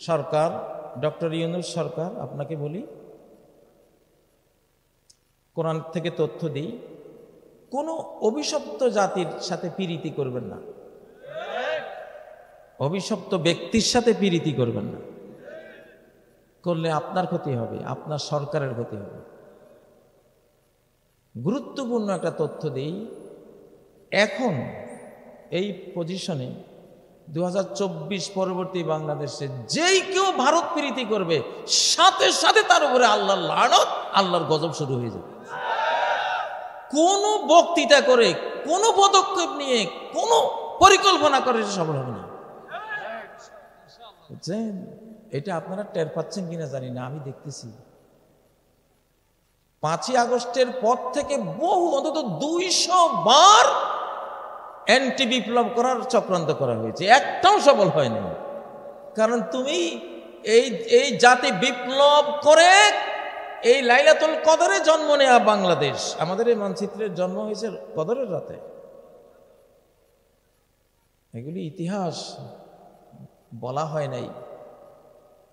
সরকার, doctor Yunus সরকার, আপনাকে বলি, কোরআন থেকে তথ্য দিই, কোনো অভিশপ্ত জাতির সাথে পীড়িতি করবেন না, অভিশপ্ত ব্যক্তির সাথে পীড়িতি করবেন না। করলে আপনার ক্ষতি হবে, আপনার সরকারের ক্ষতি হবে। গুরুত্বপূর্ণ একটা তথ্য দেই, এখন এই পজিশনে 2024 পরবর্তী বাংলাদেশে যেই কেউ ভারত প্রীতি করবে, সাথে সাথে তার উপরে আল্লাহর লানত, আল্লাহর গজব শুরু হয়ে যাবে। কোনো বক্তৃতা করে, কোনো পদক্ষেপ নিয়ে, কোনো পরিকল্পনা করে সফল হবে না। বুঝছেন? এটা আপনারা টের পাচ্ছেন কিনা জানি না, আমি দেখতেছি 5ই আগস্টের পর থেকে বহু, অন্তত 200 বার অ্যান্টি বিপ্লব করার চক্রান্ত করা হয়েছে, একটাও সফল হয়নি। কারণ তুমি এই জাতি বিপ্লব করে এই লাইলাতুল কদরে জন্ম নেয়া বাংলাদেশ, আমাদের এই মানচিত্রের জন্ম হয়েছে কদরের রাতে। এগুলি ইতিহাস বলা হয় নাই,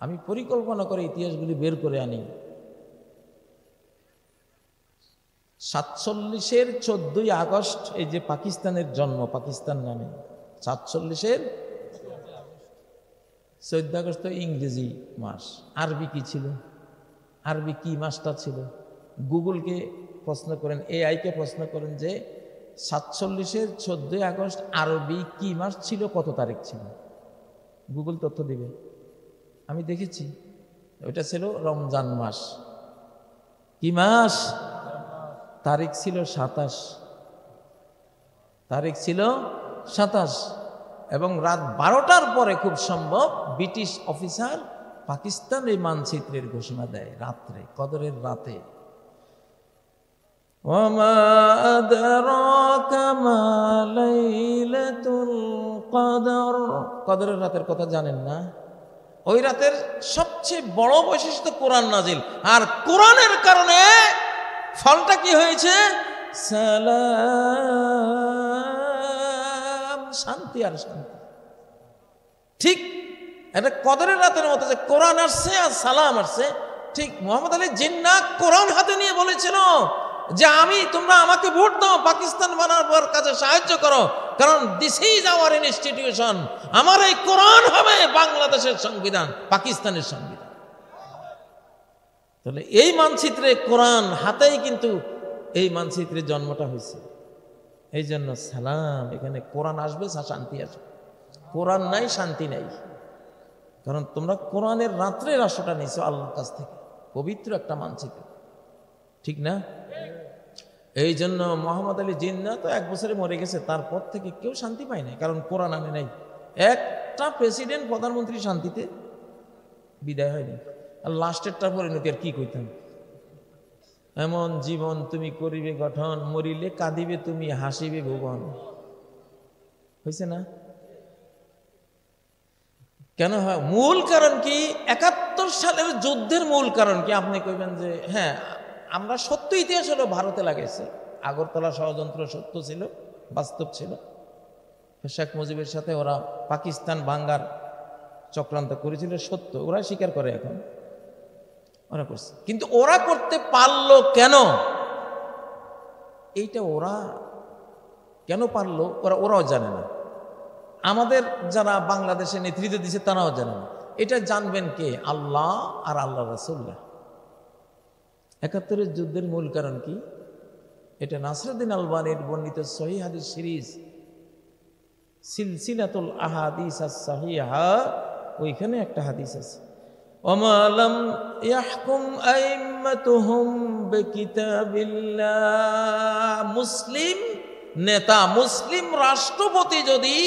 আমি পরিকল্পনা করে ইতিহাসগুলি বের করে আনি। 47-এর 14ই আগস্ট এই যে পাকিস্তানের জন্ম, পাকিস্তান নামে, 47-এর 14 আগস্ট তো ইংরেজি মাস। আরবি কি ছিল? আরবি কি মাসটা ছিল? গুগলকে প্রশ্ন করেন, এআইকে প্রশ্ন করেন যে 47-এর 14ই আগস্ট আরবি কি মাস ছিল, কত তারিখ ছিল? গুগল তথ্য দিবে। আমি দেখেছি ওইটা ছিল রমজান মাস। কি মাস? তারিখ ছিল 27, তারিখ ছিল 27। এবং রাত 12টার পরে খুব সম্ভব ব্রিটিশ অফিসার পাকিস্তান এই মানচিত্রের ঘোষণা দেয়, রাত্রে, কদরের রাতে। ওয়ামা আদরাকা মা লাইলাতুল কদর, কদরের রাতের কথা জানেন না? ওই রাতের সবচেয়ে বড় বৈশিষ্ট্য কোরআন নাজিল, আর কোরআনের কারণে ফলটা কি হয়েছে? সালাম, শান্তি আর শান্তি। ঠিক এটা কদরের রাতের মতো যে কোরআন আসছে আর সালাম আসছে। ঠিক মোহাম্মদ আলী জিন্নাহ কোরআন হাতে নিয়ে বলেছিল যে তোমরা আমাকে ভোট দাও, পাকিস্তান বানাবার কাজে সাহায্য করো, কারণ দিস ইজ আওয়ার ইনস্টিটিউশন, আমার এই কোরআন হবে বাংলাদেশের সংবিধান, পাকিস্তানের সংবিধান। তাহলে এই মানচিত্রে কোরআন হাতেই কিন্তু এই মানচিত্রের জন্মটা হয়েছে। এই জন্য সালাম, এখানে কোরআন আসবে, শান্তি আসবে। কোরআন নাই, শান্তি নাই, কারণ তোমরা কোরআনের রাত্রে রাষ্ট্রটা নিয়েছো আল্লাহর কাছ থেকে, পবিত্র একটা মানচিত্র, ঠিক না? এই জন্য মোহাম্মদ আলী জিন্নাহ তো 1 বছরে মরে গেছে, তারপর থেকে কেউ শান্তি পায় নাই, কারণ কোরআন আনে নাই। একটা প্রেসিডেন্ট, প্রধানমন্ত্রী শান্তিতে বিদায় হয়নি। আর লাস্টেরটা পরিণতি আর কি কইতাম, এমন জীবন তুমি করিবে গঠন, মরিলে কাঁদিবে তুমি, হাসিবে ভুবন। হয়েছে না? কেন হয়? মূল কারণ কি? 71 সালের যুদ্ধের মূল কারণ কি? আপনি কইবেন যে হ্যাঁ, আমরা সত্য, ইতিহাস হলো ভারতে লাগাইছে, আগরতলা ষড়যন্ত্র সত্য ছিল, বাস্তব ছিল। শেখ মুজিবের সাথে ওরা পাকিস্তান ভাঙ্গার চক্রান্ত করেছিল, সত্য, ওরা স্বীকার করে, এখন ওরা করছে। কিন্তু ওরা করতে পারলো কেন? এইটা ওরা কেন পারলো ওরাও জানে না। আমাদের যারা বাংলাদেশে নেতৃত্ব দিচ্ছে তারাও জানে না। এটা জানবেন কে? আল্লাহ আর আল্লাহ রাসূলুল্লাহ। 71-এর যুদ্ধের মূল কারণ কি? এটা নাসরুদ্দিন আলবানীর বর্ণিত সহিহ হাদিস সিরিজ সিলসিলাতুল আহাদিস আস-সাহিহা, ওইখানে একটা হাদিস আছে, ওমা লাম ইয়াহকুম আইম্মাতুহুম বিকিতাবিল্লাহ। মুসলিম নেতা, মুসলিম রাষ্ট্রপতি যদি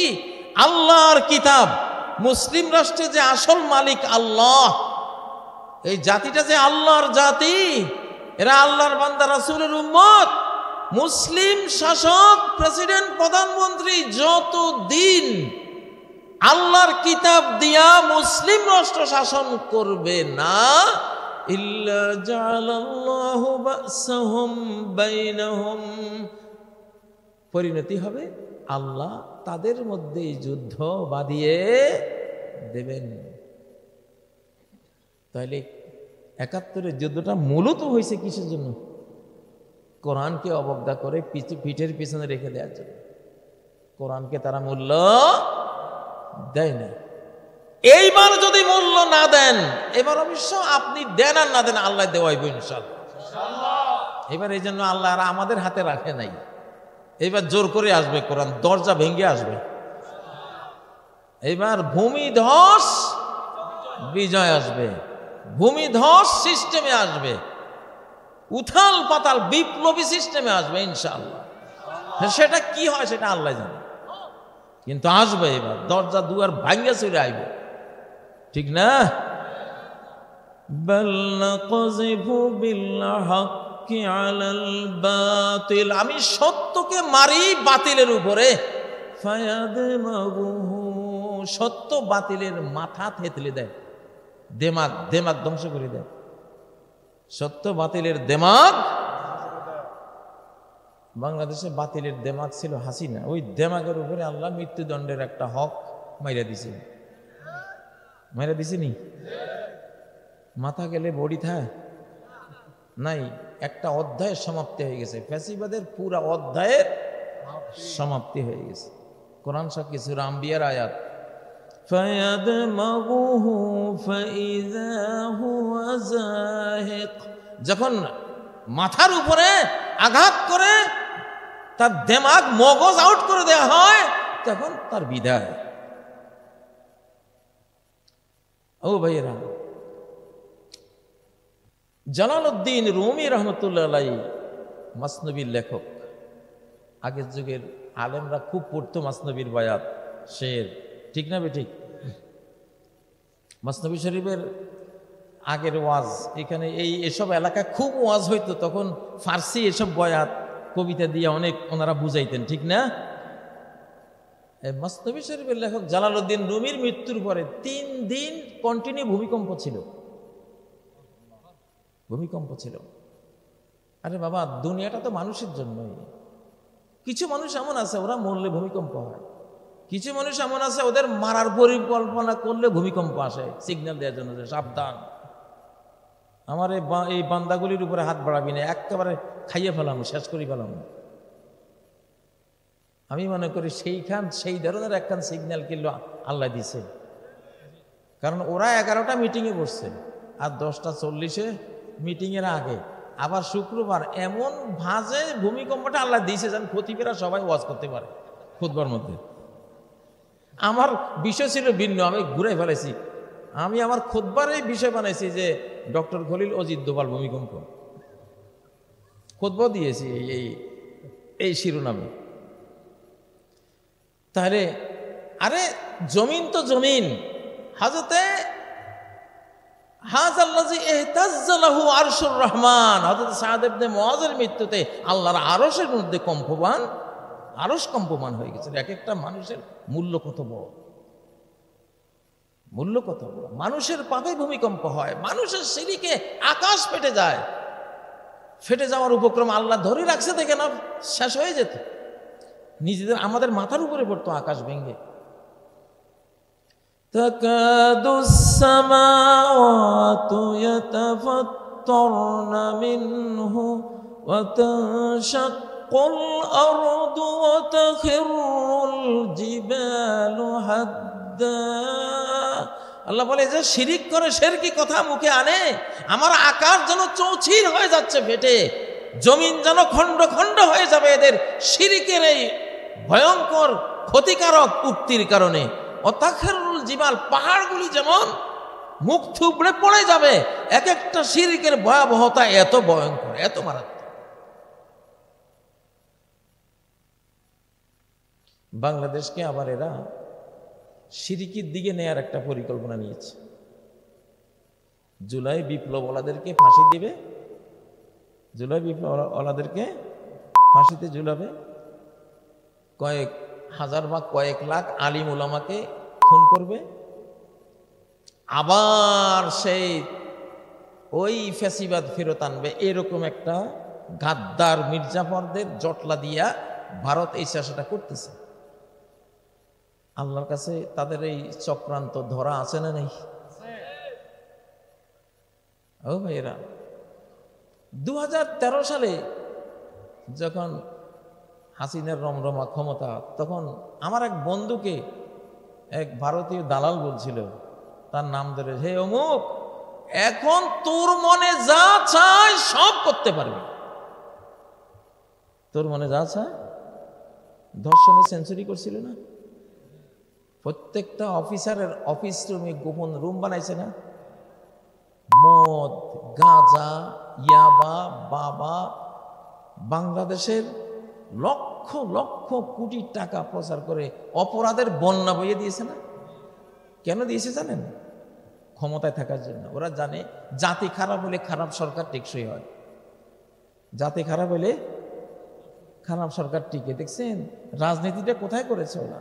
আল্লাহর কিতাব, মুসলিম রাষ্ট্রে যে আসল মালিক আল্লাহ, এই জাতিটা যে আল্লাহর জাতি, এরা আল্লাহর বান্দা, রাসূলের উম্মত, মুসলিম শাসক, প্রেসিডেন্ট, প্রধানমন্ত্রী যতদিন আল্লাহর কিতাব দিয়া মুসলিম রাষ্ট্র শাসন করবে না, ইল্লা জাআলাল্লাহু বা'সাহুম বাইনাহুম, পরিণতি হবে আল্লাহ তাদের মধ্যে যুদ্ধ বাঁধিয়ে দেবেন। তাহলে ৭১-এর যুদ্ধটা মূলত হয়েছে কিসের জন্য? কোরআনকে অবজ্ঞা করে পিঠের পিছনে রেখে দেওয়ার জন্য। কোরআনকে তারা মূল্য দেয় না। এইবার যদি মূল্য না দেন, এবার অবশ্য আপনি দেন আর না দেন, আল্লাহ দেওয়াইব ইনশাআল্লাহ। এবার এই জন্য আল্লাহ আর আমাদের হাতে রাখে নাই। এবার জোর করে আসবে কোরআন, দরজা ভেঙে আসবে। এবার ভূমিধস বিজয় আসবে, ভূমিধস সিস্টেমে আসবে, উথাল পাতাল বিপ্লবী সিস্টেমে আসবে ইনশাআল্লাহ। সেটা কি হয় সেটা আল্লাহ জানে, কিন্তু আসবে। এবার দরজা দুয়ার ভাঙ্গা চলে আইবে, ঠিক না? বাল নাকযিফু বিল হাক্কি আলাল বাতিল, আমি সত্যকে মারি বাতিলের উপরে। ফায়াদমাগুহু, সত্য বাতিলের মাথা থেতলে দেয়, দেমাগ ধ্বংস করে দেয়। সত্য বাতিলের দেমাগ। বাংলাদেশে বাতিলের দেমাগ ছিল হাসিনা, ওই দেমাগের উপরে আল্লাহ মৃত্যুদণ্ডের একটা হক মাইরা দিছে। মাইরা দিছিনি? মাথা গেলে বডি থাকে নাই, একটা অধ্যায়ের সমাপ্তি হয়ে গেছে। ফ্যাসিবাদের পুরা অধ্যায়ের সমাপ্তি হয়ে গেছে। কোরআন সাক্ষী, সূরা আম্বিয়ার আয়াত। ফায়াদমাগুহু ফাইযা হুয়া যাহিক, যখন মাথার উপরে আঘাত করে তার দেমাগ মগজ আউট করে দেওয়া হয়, তখন তার বিদায়। ও ভাইয়েরা, জালালউদ্দিন রুমি রহমতুল্লাহ আলাইহি মাসনবীর লেখক। আগের যুগের আলেমরা খুব পড়তো মাসনবীর বায়াত, শের, ঠিক না বেঠিক? মাসনবী শরীফের আগের ওয়াজ, এখানে এসব এলাকায় খুব ওয়াজ হইতো তখন। ফার্সি এসব বয়াত কবিতা দিয়ে অনেক ওনারা বুঝাইতেন, ঠিক না? মাসনবী শরীফের লেখক জালালউদ্দিন রুমির মৃত্যুর পরে 3 দিন কন্টিনিউ ভূমিকম্প ছিল। ভূমিকম্প ছিল। আরে বাবা, দুনিয়াটা তো মানুষের জন্যই। কিছু মানুষ এমন আছে ওরা মরলে ভূমিকম্প হয়, কিছু মানুষ এমন আছে ওদের মারার পরিকল্পনা করলে ভূমিকম্প আসে, সিগন্যাল দেওয়ার জন্য যে সাবধান, আমার এই বান্দাগুলির উপরে হাত বাড়াবি না, একেবারে খাইয়ে ফেলাম, শেষ করে ফেলাম। আমি মনে করি সেই ধরনের একখান সিগন্যাল কিনলো আল্লাহ দিছে। কারণ ওরা 11টা মিটিংয়ে বসছে আর 10:40 মিটিংয়ের আগে আবার শুক্রবার এমন ভাজে ভূমিকম্পটা আল্লাহ দিয়েছে যেন খতিবেরা সবাই ওয়াজ করতে পারে খুতবার মধ্যে। আমার বিষয় ছিল ভিন্ন, আমি ঘুরে ফেলেছি। আমি আমার খুতবার এই বিষয় বানাইছি যে ডক্টর খলিল অজিত দোভাল ভূমিকম্প, খুতবা দিয়েছি এই শিরোনামে। তাহলে আরে জমিন তো জমিন। হাজরতে হাযাল্লাযী ইহতাজ্জা লাহু আরশুর রহমান, হযরত সাদ ইবনে মুআযের মৃত্যুতে আল্লাহর আরশের মধ্যে আরশ কম্পমান হয়ে গেছে। এক একটা মানুষের মূল্য কত বড়, মূল্য কত বড়। মানুষের পাপে ভূমিকম্প হয়, মানুষের শিরকে আকাশ ফেটে যায়। ফেটে যাওয়ার উপক্রম আল্লাহ ধরে রাখছে দেখে না, শেষ হয়ে যেত, নিজেদের আমাদের মাথার উপরে পড়তো আকাশ ভেঙে। তাকাদুস সামাওয়াতু ইয়াতাফাত্তারনা মিনহু ওয়া তানশাক্কুল আরদু ওয়া তাখিরুল জিবালু হাদ্দা। আল্লাহ বলে যে শিরিক করে, শিরকি কথা মুখে আনে, আমার আকাশ যেন চৌচির হয়ে যাচ্ছে ফেটে, জমিন যেন খণ্ড খণ্ড হয়ে যাবে এদের শিরিকের এই ভয়ঙ্কর ক্ষতিকারক উক্তির কারণে। অতাখিরুল জিবাল, পাহাড়গুলি যেমন মুখ থুবড়ে পড়ে যাবে। এক একটা শিরিকের ভয়াবহতা এত ভয়ঙ্কর, এত মারাত্মক। বাংলাদেশকে আবার এরা শিরিকের দিকে নেয়ার একটা পরিকল্পনা নিয়েছে। জুলাই বিপ্লবওয়ালাদেরকে ফাঁসি দিবে, জুলাই বিপ্লবওয়ালাদেরকে ফাঁসিতে ঝুলাবে, কয়েক হাজার বা কয়েক লাখ আলিম উলামাকে খুন করবে, আবার সেই ওই ফ্যাসিবাদ ফেরত আনবে। এরকম একটা গাদ্দার মির্জাফরদের জটলা দিয়া ভারত এই চেষ্টাটা করতেছে। আল্লাহর কাছে তাদের এই চক্রান্ত ধরা আছে না নেই? ও ভাইয়েরা, 2013 সালে যখন হাসিনার রমরমা ক্ষমতা, তখন আমার এক বন্ধুকে এক ভারতীয় দালাল বলছিল, তার নাম ধরে, হে অমুক, এখন তোর মনে যা চায় সব করতে পারবি। তোর মনে যা চায়, ধর্ষণে সেঞ্চুরি করছিল না, প্রত্যেকটা অফিসারের অফিস রুমে গোপন রুম বানাইছে না, মদ, গাঁজা, ইয়াবা, বাবা, বাংলাদেশের লক্ষ লক্ষ কোটি টাকা প্রচার করে অপরাধের বন্যা বইয়ে দিয়েছে না। কেন দিয়েছে জানেন? ক্ষমতায় থাকার জন্য। ওরা জানে জাতি খারাপ হলে খারাপ সরকার টেকসই হয়, জাতি খারাপ হলে খারাপ সরকার টিকে। দেখছেন রাজনীতিটা কোথায় করেছে ওরা?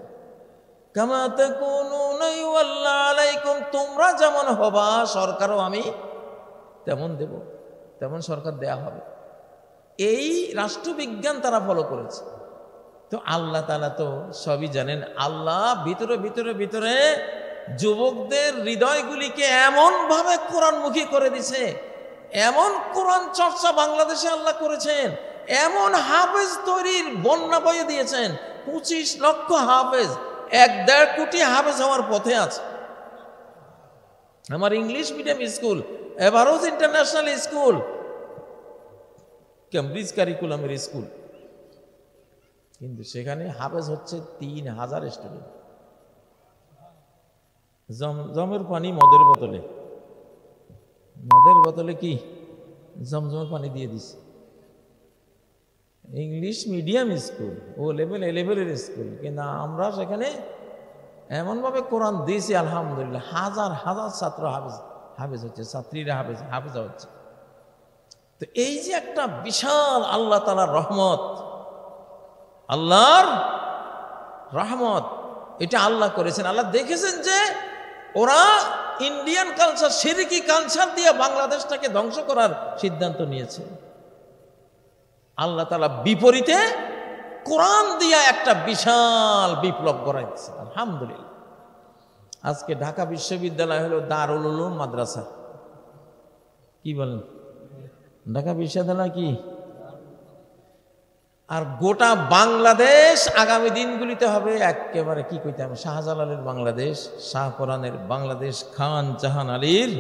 কামা তাকুনুনা ইউওয়াল্লা আলাইকুম, তোমরা যেমন হবা সরকারও আমি তেমন দেব, তেমন সরকার দেয়া হবে। এই রাষ্ট্রবিজ্ঞান তারা ফলো করেছে। তো আল্লাহ তাআলা তো সবই জানেন। আল্লাহ ভিতরে ভিতরে ভিতরে যুবকদের হৃদয়গুলিকে এমন ভাবে কোরআনমুখী করে দিছে, এমন কোরআন চর্চা বাংলাদেশে আল্লাহ করেছেন, এমন হাফেজ তৈরির বন্যা বয়ে দিয়েছেন। 25 লক্ষ হাফেজ, 1.5 কোটি হাফেজ হওয়ার পথে আছে। আমার English medium school, Averroes international school, Cambridge কারিকুলামের স্কুল, কিন্তু সেখানে হাফেজ হচ্ছে 3000 স্টুডেন্ট। জমজমের পানি মদের বোতলে, মদের বোতলে কি জমজমের পানি দিয়ে দিছে। ইংলিশ মিডিয়াম স্কুল, ও লেভেল এ লেভেলের স্কুল, কিন্তু আমরা সেখানে এমনভাবে কোরআন দিয়েছি আলহামদুলিল্লাহ, হাজার হাজার ছাত্র হাফেজ হচ্ছে, ছাত্রীরা হাফেজা হচ্ছে। তো এই যে একটা বিশাল আল্লাহ তাআলার রহমত, আল্লাহর রহমত, এটা আল্লাহ করেছেন। আল্লাহ দেখেছেন যে ওরা ইন্ডিয়ান কালচার, শিরকি কালচার দিয়ে বাংলাদেশটাকে ধ্বংস করার সিদ্ধান্ত নিয়েছে। আল্লাহ তাআলা বিপরীতে কোরআন দিয়া একটা বিশাল বিপ্লব করাইছে আলহামদুলিল্লাহ। আজকে ঢাকা বিশ্ববিদ্যালয় হলো দারুল উলুম মাদ্রাসা। কি বলেন? ঢাকা বিশ্ববিদ্যালয় কি? আর গোটা বাংলাদেশ আগামী দিনগুলিতে হবে একেবারে কি কইতে হবে, শাহজালালের বাংলাদেশ, শাহ কোরআনের বাংলাদেশ, খান জাহান আলীর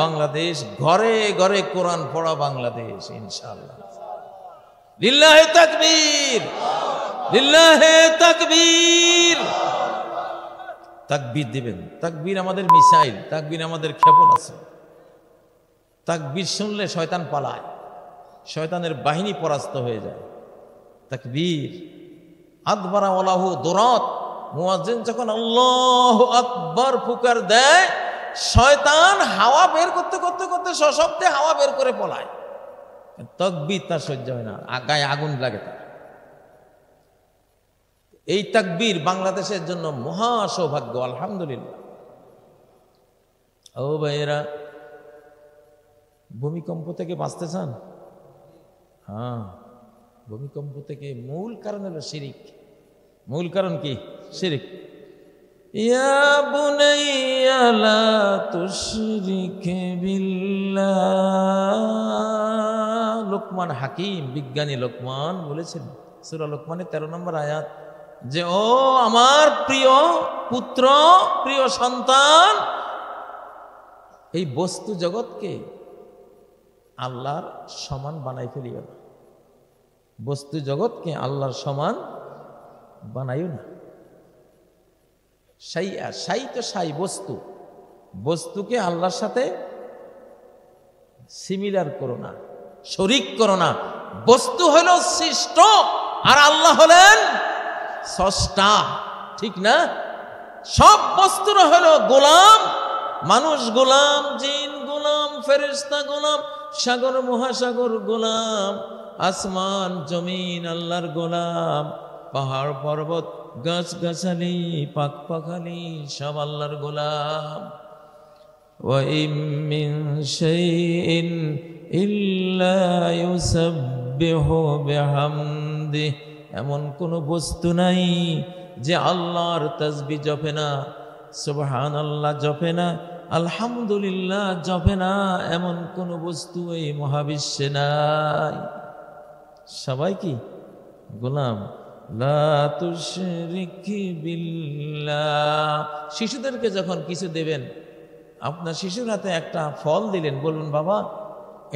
বাংলাদেশ, ঘরে ঘরে কোরআন পড়া বাংলাদেশ ইনশাআল্লাহ। লিল্লাহে তাকবীর, লিল্লাহে তাকবীর। তাকবীর দিবেন। তাকবীর আমাদের মিসাইল, তাকবীর আমাদের ক্ষেপণাস্ত্র। তাকবীর শুনলে শয়তান পালায়, শয়তানের বাহিনী পরাস্ত হয়ে যায়। তাকবীর আদবারা ওয়ালাহু দুরাত, মুয়াজ্জিন যখন আল্লাহু আকবার ফুকার দেয়, শয়তান হাওয়া বের করতে করতে করতে সশব্দে হাওয়া বের করে পলায়। তাকবীর তার সহ্য হয় না, গায়ে আগুন লাগে তার। এই তাকবীর বাংলাদেশের জন্য মহা সৌভাগ্য আলহামদুলিল্লাহ। ও ভাইয়েরা, ভূমিকম্প থেকে বাঁচতে চান? হ্যাঁ, ভূমিকম্প থেকে মূল কারণ হলো শিরিক। মূল কারণ কি? শিরিক। ইয়া বুনাইয়া লা তুশরিক বিল্লাহ। লোকমান হাকিম, বিজ্ঞানী লোকমান বলেছেন সূরা লোকমানের 13 নম্বর আয়াত, যে ও আমার প্রিয় পুত্র, প্রিয় সন্তান, এই বস্তু জগৎকে আল্লাহর সমান বানাই ফেলিও না। বস্তু জগৎকে আল্লাহর সমান বানাইও না। সাই তো সাই বস্তু, বস্তুকে আল্লাহর সাথে সিমিলার করো না, শরীক করো না। বস্তু হলো সৃষ্ট আর আল্লাহ হলেন স্রষ্টা, ঠিক না? সব বস্তুরা হলো গোলাম, মানুষ গোলাম, জিন গোলাম, ফেরেশতা গোলাম, সাগর মহাসাগর গোলাম, আসমান জমিন আল্লাহর গোলাম, পাহাড় পর্বত গাছ গাছালি পাক পাখালি সব আল্লাহর গোলাম। ওয়া ইম মিন শাইইন ইল্লা ইউসাব্বিহু বিহামদিহি, এমন কোনো বস্তু নাই যে আল্লাহর তাসবিহ জপে না, সুবহানাল্লাহ জপে না, আলহামদুলিল্লাহ জপে না এমন কোন বস্তু এই মহাবিশ্বে নাই। সবাই কি গোলাম। লা তুশরিক বিল্লাহ। শিশুদেরকে যখন কিছু দেবেন, আপনার শিশুর হাতে একটা ফল দিলেন, বলুন বাবা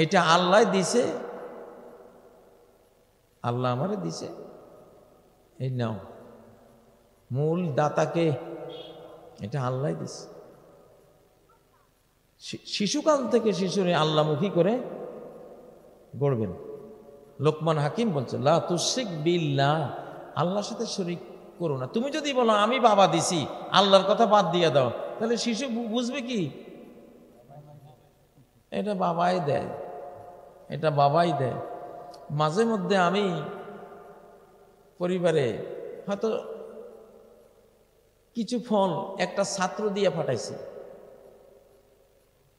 এটা আল্লাহ দিছে, আল্লাহ আমারে দিছে, এই নাও। মূল দাতাকে, এটা আল্লাহ দিছে। শিশুকাল থেকে শিশুরে আল্লাহমুখী করে গড়বেন। লোকমান হাকিম বলছে লা তুশরিক বিল্লাহ, আল্লাহর সাথে শরীক করো না। তুমি যদি বলো আমি বাবা দিছি, আল্লাহর কথা বাদ দিয়ে দাও, তাহলে শিশু বুঝবে কি এটা বাবাই দেয়, এটা বাবাই দেয়। মাঝে মধ্যে আমি পরিবারে হয়তো কিছু ফল একটা ছাত্র দিয়ে পাঠাইছি,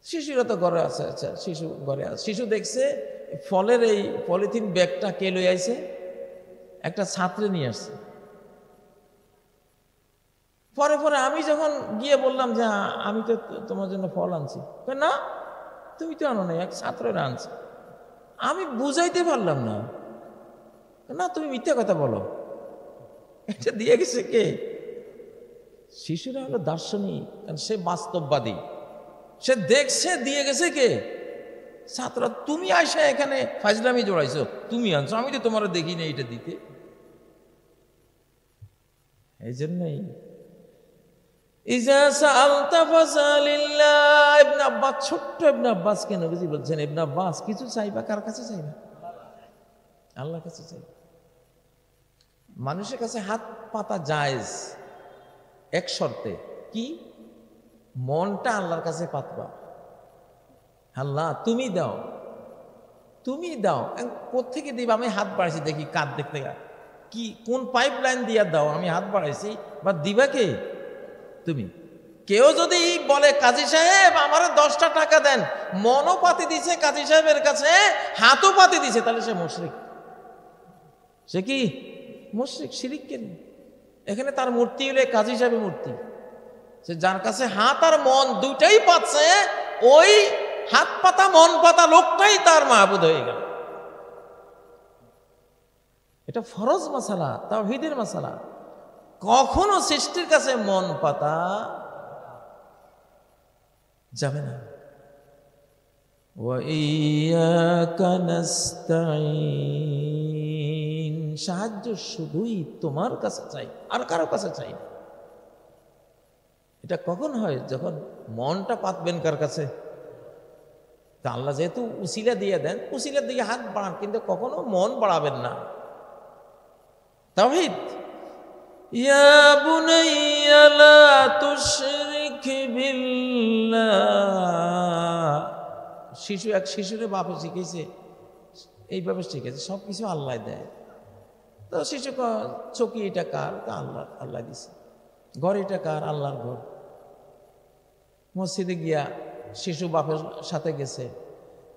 শিশুরা তো ঘরে আছে, আচ্ছা শিশু ঘরে আছে, শিশু দেখছে ফলের এই পলিথিন ব্যাগটা কে লই আইছে, একটা ছাত্রে নিয়ে আসছে। পরে পরে আমি যখন গিয়ে বললাম যে আমি তো তোমার জন্য ফল আনছি, না তুমি তো আনো না, এক ছাত্রের আনছে। আমি বুঝাইতে পারলাম না, না তুমি মিথ্যা কথা বলো, এটা দিয়ে গেছে কে? শিশুরা হলো দার্শনিক, কারণ সে বাস্তববাদী, সে দেখছে দিয়ে গেছে কে? ছাত্র। তুমি আইসা এখানে ফাজলামি জোড়াইছো, তুমি আনছো, আমি তো তোমার দেখি না এটা দিতে। এই জন্যই ইবনে আব্বাস, ছোট্ট ইবনে আব্বাস কেন বুঝি বলছেন, ইবনে আব্বাস কিছু চাইবা কার কাছে চাইবা? আল্লাহর কাছে চাইবা। মানুষের কাছে হাত পাতা জায়েজ, এক শর্তে, কি? মনটা আল্লাহর কাছে পাতবা। আল্লাহ তুমি দাও, তুমি দাও। কোত্থেকে দিবা? আমি হাত বাড়াইছি, দেখি কার দেখতে, কি কোন পাইপ লাইন দিয়া দাও, আমি হাত বাড়াইছি, বা দিবা কে? তুমি। কেউ যদি বলে কাজী সাহেব আমার 10টা টাকা দেন, মনও পাতি দিছে কাজী সাহেবের কাছে, হাতও পাতি দিছে, তাহলে সে মুশরিক। সে কি মুশরিক? শিরিক কেন? এখানে তার মূর্তি হলে কাজী সাহেবের মূর্তি। সে যার কাছে হাত আর মন দুইটাই পাচ্ছে, ওই হাত পাতা মন পাতা লোকটাই তার মাহবুদ হয়ে গেল। এটা ফরজ মাসালা, তাওহীদের মাসালা। কখনো সৃষ্টির কাছে মন পাতা যাবে না। ওয়া ইয়্যাকা নাস্তাঈন, সাহায্য শুধুই তোমার কাছে চাই, আর কারো কাছে চাই না। এটা কখন হয়? যখন মনটা পাতবেন কার কাছে? তা আল্লাহ যেহেতু উসিলা দিয়ে দেন, উসিলার দিকে হাত বাড়ান, কিন্তু কখনো মন বাড়াবেন না। তাওহীদ। ইয়া বুনাইয়া লা তুশরিক বিল্লাহ। শিশু, এক শিশুরে বাপে শিখেছে, এইভাবে শিখেছে, সবকিছু আল্লাহ দেয়। তো শিশু চকি এটা কার? তা আল্লাহ, আল্লাহ দিছে। ঘর এটা কার? আল্লাহর ঘর। মসজিদে গিয়া শিশু বাপের সাথে গেছে,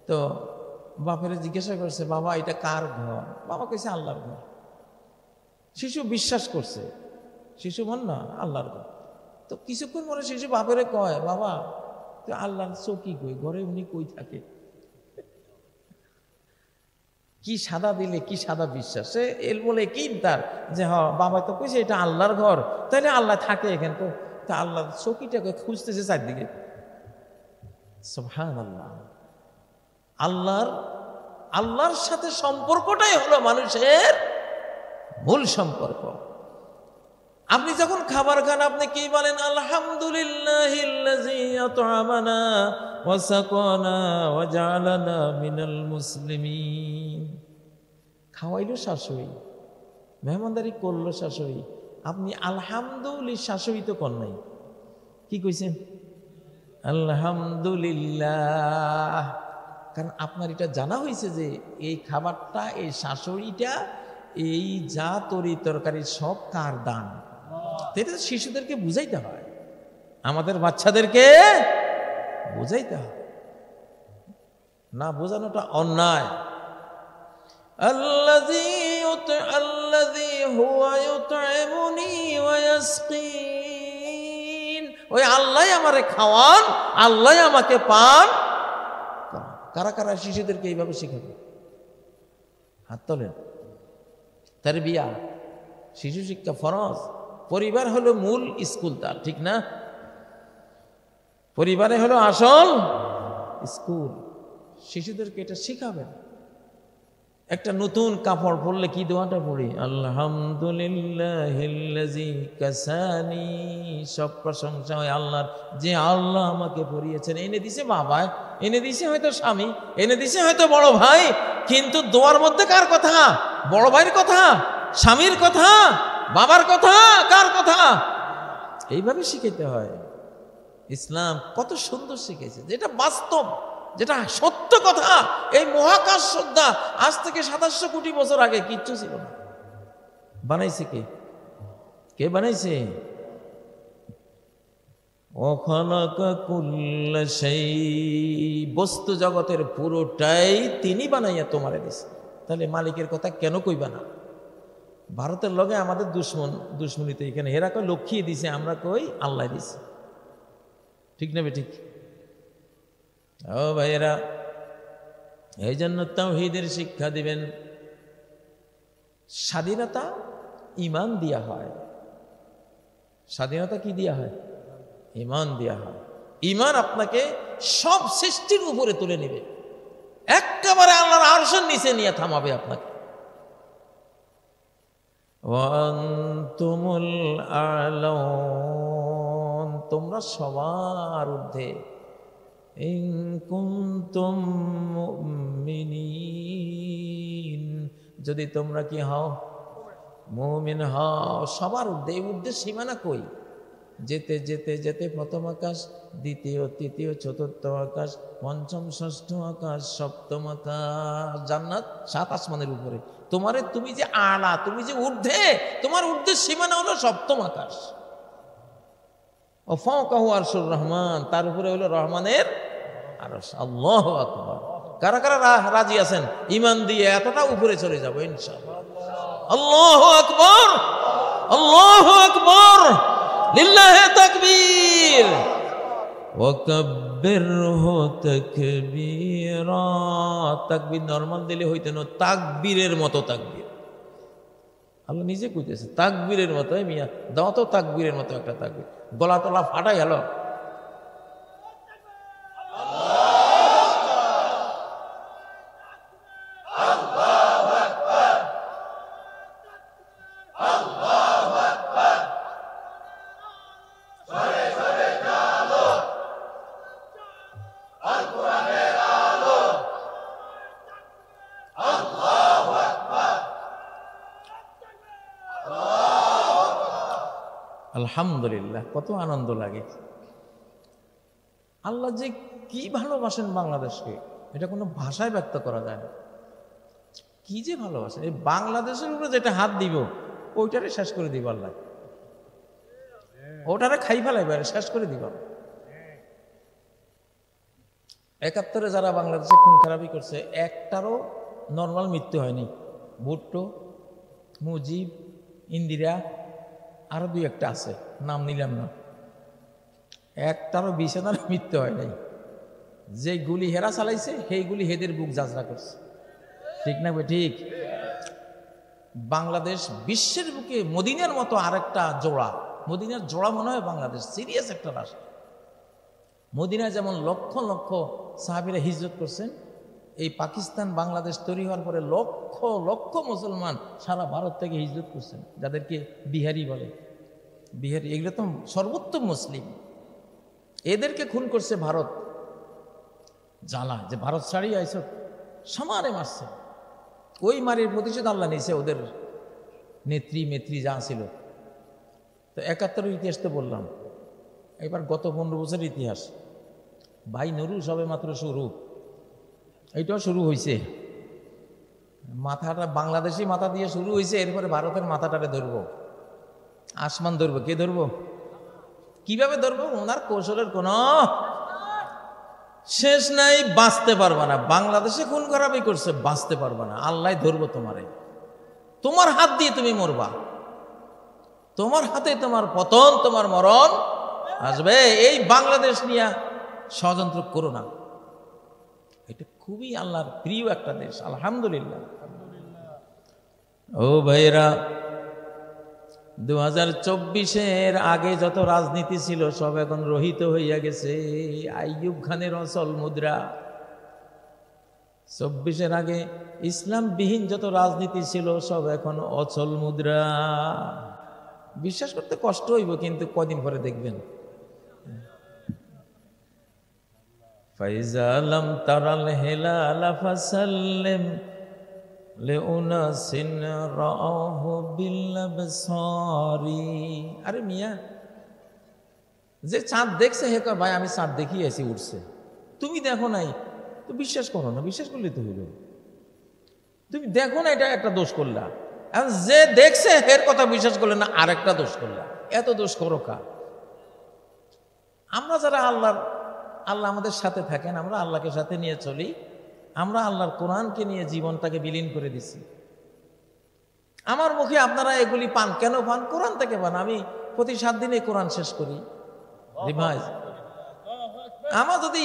তো বাপের জিজ্ঞাসা করছে বাবা এটা কার ঘর? বাবা কইছে আল্লাহর ঘর। শিশু বিশ্বাস করছে, শিশু বল না আল্লাহর ঘর। তো কিছুক্ষণ পরে শিশু বাপেরে কয় বাবা তো আল্লাহর চৌকি কই, ঘরে উনি কই থাকে? কি সাদা দিলে, কি সাদা বিশ্বাস। সে এর বলে কি তার যে হ্যাঁ বাবা তো কইছে এটা আল্লাহর ঘর, তাহলে আল্লাহ থাকে এখানে। তো তা আল্লাহর চৌকিটাকে খুঁজতেছে চারদিকে। সুবহানাল্লাহ। আল্লাহর সাথে সম্পর্কটাই হলো মানুষের মূল সম্পর্ক। আপনি যখন খাবার খান, আপনি কি বলেন? আলহামদুলিল্লাহিল্লাযী আত'আমানা ওয়া সাকানা ওয়া জা'আলানা মিনাল মুসলিমিন। খাওয়াইলো শাশুড়ি, মেহমানদারি করলো শাশুড়ি, আপনি আলহামদুলিল্লাহ শাশুড়ি তো কর নাই, কি কইছেন? আলহামদুলিল্লাহ। কারণ আপনার এটা জানা হয়েছে যে এই খাবারটা, এই শাশুড়িটা, এই যা তরি তরকারি সব কার দান। এটা শিশুদেরকে বুঝাইতে হয়, আমাদের বাচ্চাদেরকে বুঝাইতে হয়, না বোঝানোটা অন্যায়। আল্লাযী হুয়া ইউত'ইমুনি ওয়া ইয়াসকিন, ওই আল্লাহ আমারে খাওয়ান, আল্লাহ আমাকে পান। কারা কারা শিশুদেরকে এইভাবে শিখাবে? হাত তোলেন। তারবিয়া, শিশু শিক্ষা ফরজ। পরিবার হলো মূল স্কুল তার, ঠিক না? পরিবারে হলো আসল স্কুল। শিশুদেরকে এটা শিখাবেন। একটা নতুন কাপড় পরলে কি দোয়াটা পড়ি? আলহামদুলিল্লাহিল্লাযী কাসানি, সব প্রশংসা হয় আল্লাহর, যে আল্লাহ আমাকে পরিয়েছেন। এনে দিছে বাবা, এনে দিছে হয়তো স্বামী, এনে দিছে হয়তো বড় ভাই, কিন্তু দোয়ার মধ্যে কার কথা? বড় ভাইয়ের কথা, স্বামীর কথা, বাবার কথা, কার কথা? এইভাবে শিখাইতে হয়। ইসলাম কত সুন্দর শিখেছে, যেটা বাস্তব, যেটা সত্য কথা। এই মহাকাশ শ্রদ্ধা আজ থেকে 2700 কোটি বছর আগে কিচ্ছু ছিল না। বানাইছে কে? কে বানাইছে? ওয়াখালাকা কুল্লা শাই, বস্তু জগতের পুরোটাই তিনি বানাইয়া তোমারে দিছে। তাহলে মালিকের কথা কেন কইবা না? ভারতের লগে আমাদের দুশ্মনীতে এখানে হেরা কয় লক্ষ্মী দিছে, আমরা কই আল্লাহ দিছে। ঠিক না ঠিক? ও ভাইয়েরা, এই জন্য তাওহীদের শিক্ষা দিবেন। স্বাধীনতা ঈমান দিয়া হয়। স্বাধীনতা কি দিয়া হয়? ঈমান দিয়া হয়। ঈমান আপনাকে সব সৃষ্টির উপরে তুলে নেবে, একেবারে আল্লাহর আরশের নিচে নিয়ে থামাবে আপনাকে। ওয়া আনতুমুল আ'লাউন, তোমরা সবার ঊর্ধ্বে। ইন কুনতুম মুমিনিন, যদি তোমরা কি হও? মুমিন হও। সবার ঊর্ধ্বে। এই ঊর্ধ্বের সীমানা কই? যেতে যেতে যেতে প্রথম আকাশ, দ্বিতীয়, তৃতীয়, চতুর্থ আকাশ, পঞ্চম, ষষ্ঠ আকাশ, সপ্তম আকাশ, জান্নাত 7 আসমানের উপরে। তুমি যে আলা, তুমি যে ঊর্ধ্বে, তোমার ঊর্ধ্বের সীমানা হলো সপ্তম আকাশ। ও ফাওকাহু আরশুর রহমান, তার উপরে হলো রহমানের আরশ। আল্লাহু আকবার। কারা কারা রাজি আছেন ঈমান দিয়ে এতটা উপরে চলে যাব ইনশাআল্লাহ? আল্লাহু আকবার, আল্লাহু আকবার, লিল্লাহি তাকবীর, ওয়া কাব্বিরহু তাকবীরা। তাকবীর নরমাল দিলে হইতো না, তাকবীরের মতো তাকবীর। আল্লাহ নিজে কইতেছে তাকবীরের মতো। মিয়া দাও তো তাকবীরের মতো একটা তাকবীর, গলা টলা ফাটাই গেল। আলহামদুলিল্লাহ, কত আনন্দ লাগে। আল্লাহ যে কি ভালোবাসেন বাংলাদেশকে, এটা কোনো ভাষায় ব্যক্ত করা যায় না। কি যে ভালোবাসেন! এই বাংলাদেশের উপরে যেটা হাত দিব ওইটারে শেষ করে দিব আল্লাহ, ওটারে খাই ফেলাই বাইরে শেষ করে দিব। ৭১ যারা বাংলাদেশে খুন খারাপি করছে, একটারও নর্মাল মৃত্যু হয়নি। ভুট্টো, মুজিব, ইন্দিরা, আরো 2-1টা আছে, নাম নিলাম না। একটারও বিছানার মৃত্যু হয় নাই। যে গুলি হেরা চালাইছে সেই গুলি হেদের বুক যাজরা করছে। ঠিক না ঠিক? বাংলাদেশ বিশ্বের বুকে মদিনার মতো আরেকটা জোড়া, মদিনার জোড়া মনে হয় বাংলাদেশ। সিরিয়াস একটা রাষ্ট্র। মদিনায় যেমন লক্ষ লক্ষ সাহাবীরা হিজরত করছেন, এই পাকিস্তান বাংলাদেশ তৈরি হওয়ার পরে লক্ষ লক্ষ মুসলমান সারা ভারত থেকে হিজরত করছেন, যাদেরকে বিহারি বলে। বিহারি এগুলো তো সর্বোত্তম মুসলিম। এদেরকে খুন করছে ভারত। জ্বালা যে ভারত ছাড়িয়ে আইস, সমানে মারছে। ওই মারির প্রতিশোধ আল্লাহ নিয়েছে ওদের নেত্রী মেত্রী যা ছিল। তো ৭১ ইতিহাস তো বললাম, এবার গত 15 বছরের ইতিহাস। ভাই নুরু সবে মাত্র শুরু, এইটাও শুরু হয়েছে। মাথাটা বাংলাদেশি মাথা দিয়ে শুরু হয়েছে, এরপরে ভারতের মাথাটারে ধরবো, আসমান ধরবো। কে ধরবো? কিভাবে ধরবো? ওনার কৌশলের কোনো শেষ নাই। বাঁচতে পারবা না। বাংলাদেশে খুন খারাপই করছে, বাঁচতে পারবা না। আল্লাহ ধরবো তোমারে, তোমার হাত দিয়ে তুমি মরবা, তোমার হাতে তোমার পতন, তোমার মরণ আসবে। এই বাংলাদেশ নিয়ে ষড়যন্ত্র করো না। এটা খুবই আল্লাহর প্রিয় একটা দেশ, আলহামদুলিল্লাহ। ও ভাইরা, 2024-এর আগে যত রাজনীতি ছিল সব এখন রহিত হইয়া গেছে। আইয়ুব খানের অচল মুদ্রা। 24-এর আগে ইসলামবিহীন যত রাজনীতি ছিল সব এখন অচল মুদ্রা। বিশ্বাস করতে কষ্ট হইব, কিন্তু কদিন পরে দেখবেন। ফাইজা লাম তারাল হিলালা ফাসাল্লিম লিউনাসিন রাআহু বিল আবসারি। আরে মিয়া, যে চাঁদ দেখছে হে কয় ভাই আমি চাঁদ দেখি আছি, উঠছে। তুমি দেখো নাই তো বিশ্বাস করো না, বিশ্বাস করলে তো হইল। তুমি দেখো না, এটা একটা দোষ করলা। আর যে দেখছে এর কথা বিশ্বাস করলে না, আরেকটা দোষ করলা। এত দোষ করো কা? আমরা যারা আল্লাহ আমাদের সাথে থাকেন, আমরা আল্লাহকে সাথে নিয়ে চলি, আমরা আল্লাহর কোরআনকে নিয়ে জীবনটাকে বিলীন করে দিছি। আমার মুখে আপনারা এগুলি পান, কেন পান? কোরআন থেকে পান। আমি প্রতি 7 দিনে কোরআন শেষ করি। আমার যদি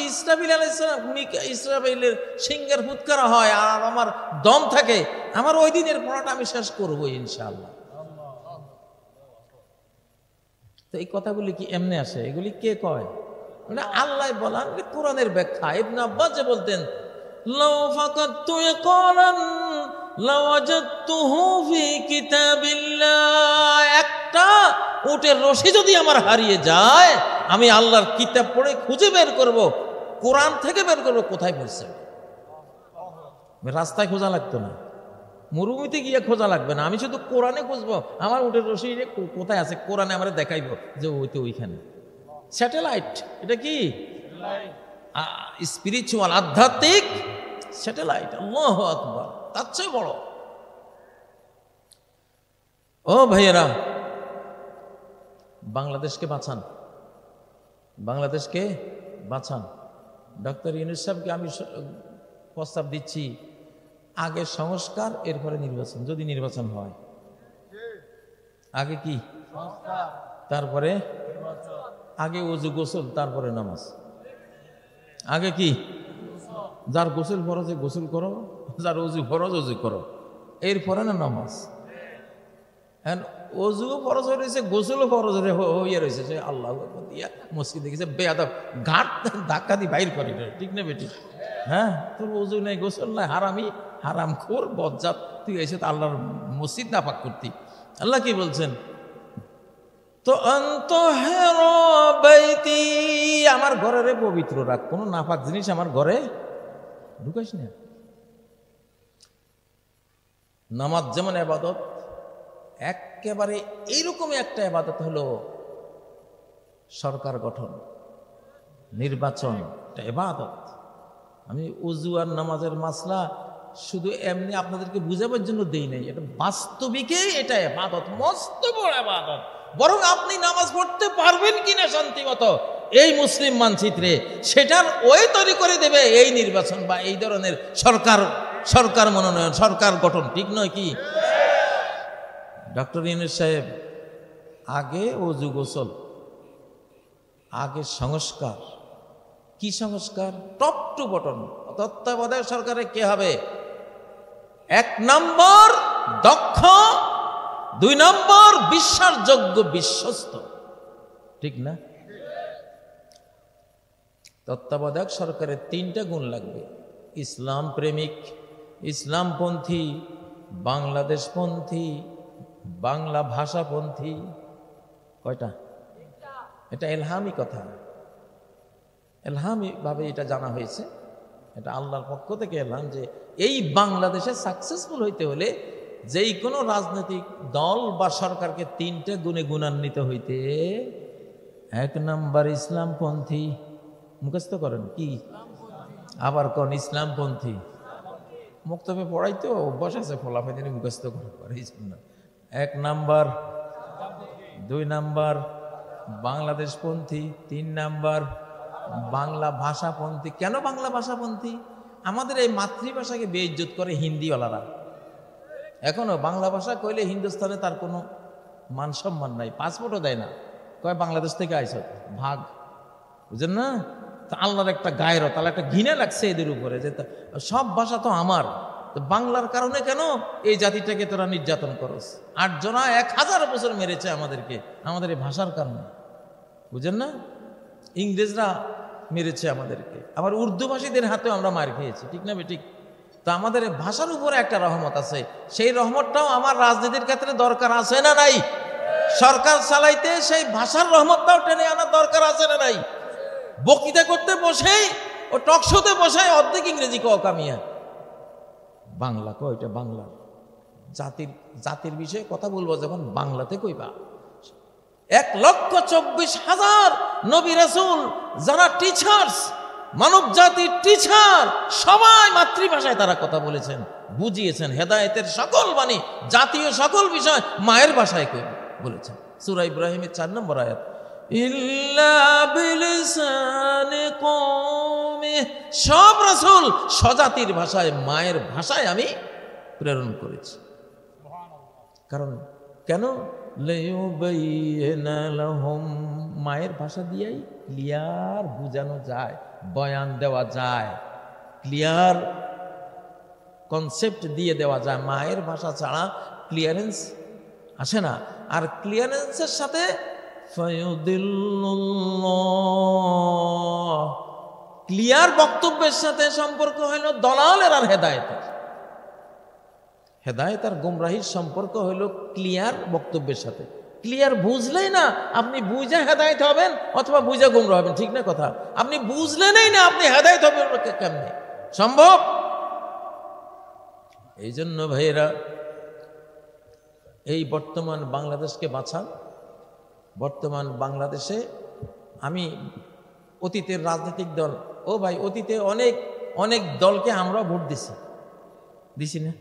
ইসরাফিলের সিংহের হুৎকারা হয় আর আমার দম থাকে, আমার ওই দিনের পড়াটা আমি শেষ করবো ইনশাআল্লাহ। তো এই কথাগুলি কি এমনি আসে? এগুলি কে কয়? মানে আল্লাহ বলেন, কোরআনের ব্যাখ্যা। ইবনে আব্বাস যে বলতেন, লাউ ফাকাতু ইয়াকালান লাওয়াজাদতুহু ফি কিতাবিল্লাহ। একটা উটের রশি যদি আমার হারিয়ে যায়, আমি আল্লাহর কিতাব পড়ে খুঁজে বের করব, কোরআন থেকে বের করব কোথায় পড়ছে। রাস্তায় খোঁজা লাগতো না, মরুভূমিতে গিয়ে খোঁজা লাগবে না, আমি শুধু কোরআনে খুঁজবো। আমার উটের রশি কোথায় আছে কোরআনে আমরা দেখাইবো যে ওইতে ওইখানে। স্যাটেলাইট, এটা কি? স্পিরিচুয়াল, আধ্যাত্মিক স্যাটেলাইট। আল্লাহু আকবার, তার চেয়ে বড়। ও ভাইয়েরা, বাংলাদেশকে বাঁচান, বাংলাদেশকে বাঁচান। ডক্টর ইউনূস সাহেবকে আমি প্রস্তাব দিচ্ছি, আগে সংস্কার, এরপরে নির্বাচন। যদি নির্বাচন হয়, আগে কি? তারপরে আগে ওযু গোসল, তারপরে নামাজ। আগে কি? যার গোসল ফরজে গোসল করো, যার ওযু ফরজ ওযু করো, এরপরে না নামাজ। ওযুও ফরজ হয়ে রয়েছে, গোসলও ফরজ হয়ে রয়েছে। সে আল্লাহ দিয়া মসজিদে গেছে, বেয়াদব ঘাট ধাক্কা দিয়ে বাইর করে, ঠিক না বেটি? হ্যাঁ, তোর ওযু নাই, গোসল নাই, হারামি, হারাম খোর, বজ্জাত, তুই এসে আল্লাহর মসজিদ নাপাক করতি। আল্লাহ কি বলছেন? তো বাইতি, আমার ঘরের পবিত্র রাখ, কোনো নাপাক জিনিস আমার ঘরে ঢুকাইস না। নামাজ যেমন ইবাদত, একেবারে এইরকমই একটা ইবাদত হলো সরকার গঠন, নির্বাচন, একটা ইবাদত। আমি ওযু আর নামাজের মাসলা শুধু এমনি আপনাদেরকে বুঝাবার জন্য দেই নাই, এটা বাস্তবিকই এটা ইবাদত, মস্ত বড় ইবাদত। বরং আপনি নামাজ পড়তে পারবেন কিনা শান্তি মতো এই মুসলিম মানচিত্রে, সেটার ওই তৈরি করে দেবে এই নির্বাচন বা এই ধরনের সরকার মনোনয়ন, সরকার গঠন, ঠিক নয় কি? ডক্টর ইউনূস সাহেব, আগে ওযু গোসল, আগে সংস্কার। কি সংস্কার? Top two button. তত্ত্বাবধায়ক সরকারে কে হবে? 1 নম্বর দক্ষ, 2 নম্বর বিশ্বাসযোগ্য, বিশ্বস্ত, ঠিক না? তত্ত্বাবধায়ক সরকারের 3টা গুণ লাগবে: ইসলাম প্রেমিক, ইসলামপন্থী, বাংলাদেশপন্থী, বাংলা ভাষাপন্থী। কয়টা? এটা এলহামি কথা, এলহামি ভাবে এটা জানা হয়েছে। এটা আল্লাহর পক্ষ থেকে এলহাম যে এই বাংলাদেশে সাকসেসফুল হইতে হলে যেই কোনো রাজনৈতিক দল বা সরকারকে 3টে গুণে গুণান্বিত হইতে। 1 নম্বর ইসলামপন্থী। মুখস্থ করেন কি? আবার কোন? ইসলামপন্থী। মুক্তবে পড়াইতো অভ্যাস আছে, ফলাফল মুখস্থ করে। 1 নম্বর, 2 নম্বর বাংলাদেশপন্থী, 3 নম্বর বাংলা ভাষাপন্থী। কেন বাংলা ভাষাপন্থী? আমাদের এই মাতৃভাষাকে বেইজ্জত করে হিন্দিওয়ালারা। এখনো বাংলা ভাষা কইলে হিন্দুস্তানে তার কোনো মান সম্মান নাই, পাসপোর্টও দেয় না। কয় বাংলাদেশ থেকে আইস ভাগ, বুঝেন না? তা আল্লাহর একটা গায়রত, আল্লাহ একটা ঘৃণা লাগছে এদের উপরে যে সব ভাষা তো আমার, তো বাংলার কারণে কেন এই জাতিটাকে তোরা নির্যাতন করস? 8 জনা 1000 বছর মেরেছে আমাদেরকে, আমাদের এই ভাষার কারণে, বুঝেন না? ইংরেজরা মেরেছে আমাদেরকে, আবার উর্দু ভাষীদের হাতেও আমরা মার খেয়েছি, ঠিক না বেঠিক? তো আমাদের ভাষার উপরে একটা রহমত আছে, সেই রহমতটাও আমার রাজনীতির ক্ষেত্রে দরকার আছে না নাই? সরকার চালাইতে সেই ভাষার রহমতটাও টেনে আনার দরকার আছে না নাই? বক্তৃতা করতে বসেই ও টকশোতে বসে অর্ধেক ইংরেজি কামিয়া, বাংলা কয়, এটা বাংলা। জাতির বিষয়ে কথা বলবো যখন বাংলাতে কইবা। 1,24,000 নবী রাসূল যারা টিচার্স, মানব জাতির টিচার, সবাই মাতৃভাষায় তারা কথা বলেছেন, বুঝিয়েছেন। হেদায়েতের সকল বাণী, জাতীয় সকল বিষয় মায়ের ভাষায় বলেছেন। সূরা ইব্রাহিমের 4 নম্বর আয়াত, ইল্লা বিলিসানি কওমিহি, সব রাসূল স্বজাতির ভাষায়, মায়ের ভাষায় আমি প্রেরণ করেছি। কারণ কেন? লিয়ুবাইয়িনা লাহুম, মায়ের ভাষা দিয়েই ক্লিয়ার বুঝানো যায়, বয়ান দেওয়া যায়, ক্লিয়ার কনসেপ্ট দিয়ে দেওয়া যায়। মায়ের ভাষা ছাড়া ক্লিয়ারেন্স আসে না। আর ক্লিয়ারেন্সের সাথে ফায়ুদিল্লুল্লাহ, ক্লিয়ার বক্তব্যের সাথে সম্পর্ক হইল দলালের আর হেদায়েতের। হেদায়েত আর গুমরাহির সম্পর্ক হইল ক্লিয়ার বক্তব্যের সাথে। ক্লিয়ার বুঝলেই না আপনি বুঝে হেদায়েত হবেন অথবা বুঝে গুমরাহ হবেন, ঠিক না কথা? আপনি বুঝলেনই না আপনি হেদায়েত হবেন কেমনে সম্ভব? এই জন্য ভাইয়েরা, এই বর্তমান বাংলাদেশকে বাঁচান। বর্তমান বাংলাদেশে আমি অতীতের রাজনৈতিক দল, ও ভাই, অতীতে অনেক অনেক দলকে আমরা ভোট দিছি না?